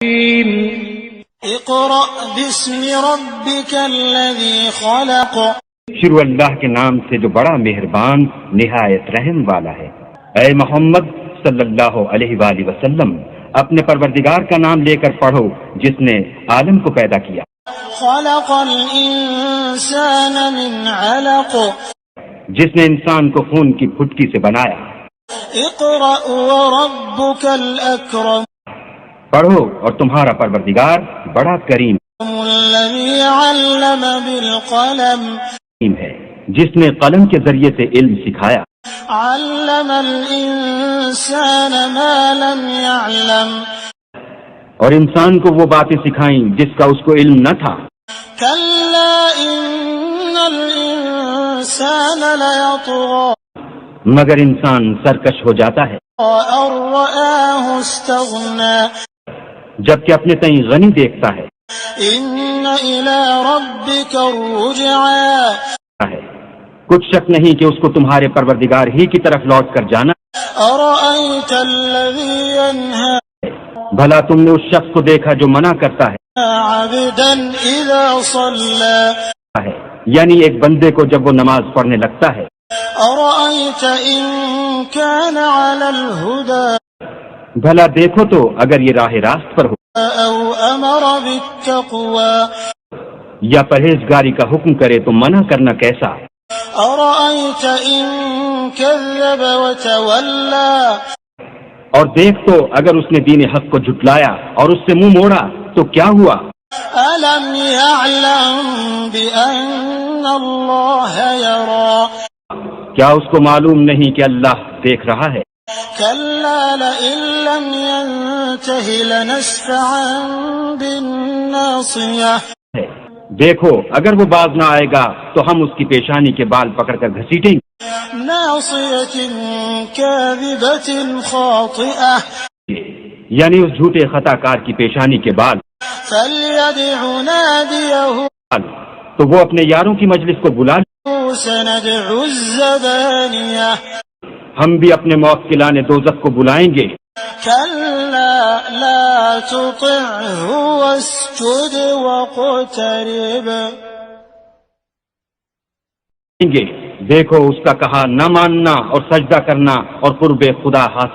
اقرأ باسم ربك الذي خلق. شروع اللہ کے نام سے جو بڑا مہربان نہایت رحم والا ہے۔ اے محمد صلی اللہ علیہ وآلہ وسلم، اپنے پروردگار کا نام لے کر پڑھو جس نے عالم کو پیدا کیا۔ خلق الانسان من علق. جس نے انسان کو خون کی پھٹکی سے بنایا۔ اقرأ وربك الاکرم. پڑھو اور تمہارا پروردگار بڑا کریم الذي علم بالقلم. ہے، جس نے قلم کے ذریعے سے علم سکھایا۔ علم الانسان ما لم يعلم. اور انسان کو وہ باتیں سکھائیں جس کا اس کو علم نہ تھا۔ كلا ان الانسان ليطغى مگر انسان سرکش ہو جاتا ہے ان رآه استغنى. جبکہ اپنے تئیں غنی دیکھتا ہے۔ ان الى ربك الرجعى. کچھ شک نہیں کہ اس کو تمہارے پروردگار ہی کی طرف لوٹ کر جانا۔ أرأيت الذي ينهى بھلا تم نے اس شخص کو دیکھا جو منع کرتا عبدا إذا صلى. ہے، یعنی ایک بندے کو جب وہ نماز پڑھنے لگتا ہے۔ أرأيت إن كان على الهدى بھلا دیکھو تو اگر یہ راہ راست پر ہو أو أمر بالتقوى. یا پرہیزگاری کا حکم کرے تو منع کرنا کیسا؟ أرأيت إن كذب وتولى. اور دیکھ تو اگر اس نے دین حق کو جھٹلایا اور اس سے منہ موڑا تو کیا ہوا؟ ألم يعلم بأن الله يرى. کیا اس کو معلوم نہیں کہ اللہ دیکھ رہا ہے؟ كلا لئن لم ينته لنسفعا بالناصية. دیکھو اگر وہ باز نہ آئے گا تو ہم اس کی پیشانی کے بال پکڑ کر گھسیٹیں گے۔ ناصية كاذبة خاطئة. یعنی اس جھوٹے خطا کار کی پیشانی کے بال۔ فليدع ناديه. تو وہ اپنے یاروں کی مجلس کو بلا لے۔ سندع الزبانية. ہم بھی اپنے موکلان دوزخ کو بلائیں گے۔ كلا لا تطعه واسجد واقترب. دیکھو اس کا کہا نہ ماننا اور سجدہ کرنا اور قرب خدا حاصل